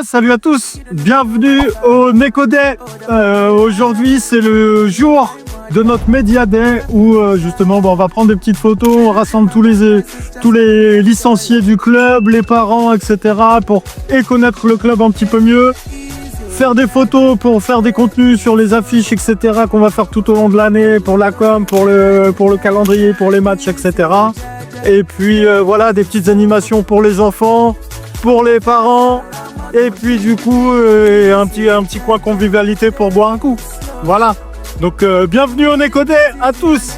salut à tous, bienvenue au Neko Day. Aujourd'hui c'est le jour de notre Media Day où justement on va prendre des petites photos, on rassemble tous les licenciés du club, les parents, etc. pour connaître le club un petit peu mieux, faire des photos pour faire des contenus sur les affiches, etc. qu'on va faire tout au long de l'année pour la com, pour le calendrier, pour les matchs, etc. Et puis voilà, des petites animations pour les enfants, pour les parents, et puis du coup un petit coin convivialité pour boire un coup. Voilà. Donc bienvenue au Neko Day à tous.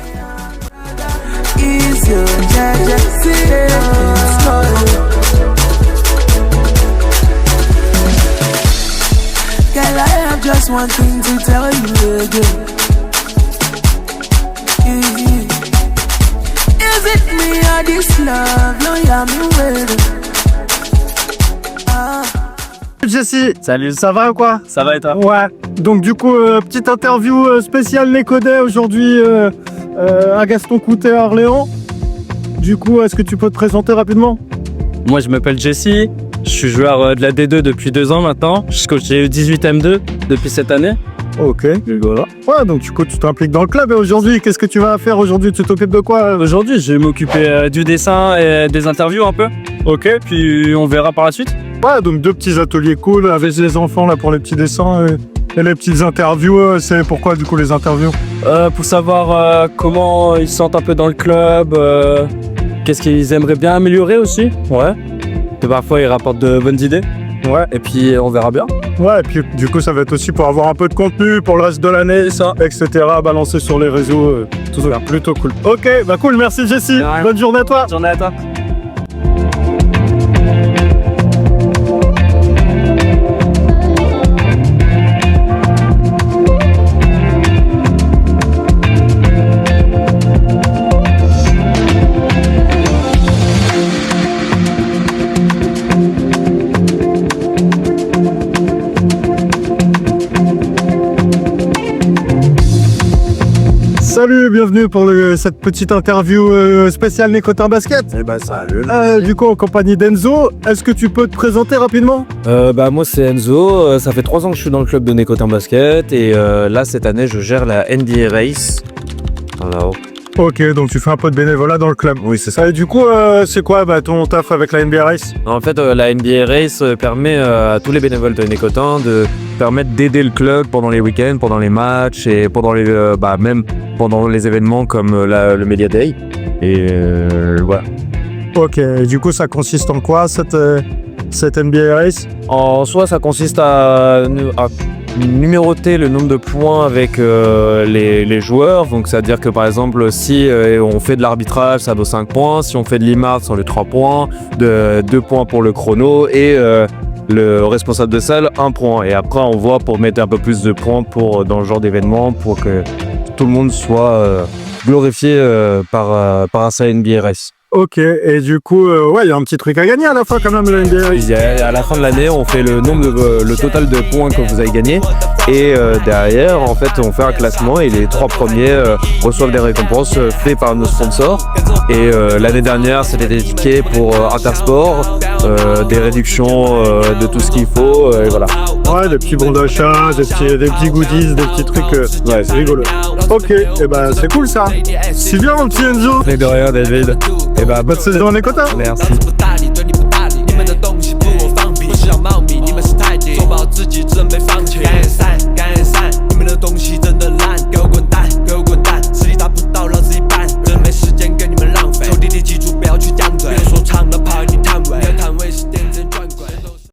Girl, I have just one thing to tell you again. Is it me or this love? No, you're me waiting. Jessie, Salut, ça va ou quoi? ça va et toi? Ouais. Donc du coup, petite interview spéciale Neko Day aujourd'hui à Gaston Coutet à Orléans. Du coup, est-ce que tu peux te présenter rapidement? Moi je m'appelle Jesse, je suis joueur de la D2 depuis 2 ans maintenant. Je coach les U18 M2 depuis cette année. Ok. Voilà. Ouais, donc du coup, tu t'impliques dans le club et aujourd'hui, qu'est-ce que tu vas faire aujourd'hui? Tu t'occupes de quoi? Aujourd'hui je vais m'occuper du dessin et des interviews un peu. Ok. Puis on verra par la suite. Ouais, donc 2 petits ateliers cool avec les enfants là pour les petits dessins et les petites interviews. C'est pourquoi du coup les interviews? Pour savoir comment ils se sentent un peu dans le club, qu'est-ce qu'ils aimeraient bien améliorer aussi. Ouais. Que parfois ils rapportent de bonnes idées. Ouais. Et puis on verra bien. Ouais, et puis du coup ça va être aussi pour avoir un peu de contenu pour le reste de l'année, Ça. etc. Balancer sur les réseaux, tout ça. Plutôt cool. Ok, bah cool, merci Jessie. rien. Bonne journée à toi. Bonne journée à toi. Salut, bienvenue pour cette petite interview spéciale Neko Day Basket. Eh ben salut. Du coup en compagnie d'Enzo, est-ce que tu peux te présenter rapidement? Moi c'est Enzo, ça fait 3 ans que je suis dans le club de Neko Day Basket et là cette année je gère la NBA Race. Voilà. Ok, donc tu fais un peu de bénévolat dans le club. Oui c'est ça. Et du coup, c'est quoi ton taf avec la NBA Race? En fait la NBA Race permet à tous les bénévoles de Neko Day de permettre d'aider le club pendant les week-ends, pendant les matchs et pendant les même pendant les événements comme le Media Day. Et voilà. Ok, et du coup ça consiste en quoi cette NBA Race? En soi, ça consiste à numéroter le nombre de points avec les joueurs. Donc, c'est-à-dire que par exemple, si on fait de l'arbitrage, ça vaut 5 points. Si on fait de l'IMAR, ça vaut 3 points. 2 points pour le chrono et le responsable de salle, 1 point. Et après, on voit pour mettre un peu plus de points dans le genre d'événement pour que tout le monde soit glorifié par sa NBA Race. Ok, et du coup, il y a un petit truc à gagner à la fin quand même, la NBA Race. À la fin de l'année, on fait le total de points que vous avez gagné et derrière, en fait, on fait un classement et les 3 premiers reçoivent des récompenses faites par nos sponsors. Et l'année dernière, c'était des tickets pour Intersport, des réductions de tout ce qu'il faut, et voilà. Ouais, des petits bons d'achat, des petits goodies, des petits trucs. Ouais, c'est rigolo. Ok, et bah c'est cool ça. C'est bien mon petit Enzo. Et de rien, David. Et bah bonne saison en Neko Day. Merci. 你们的东西不我放屁，不想冒名，你们是太低，做不好自己。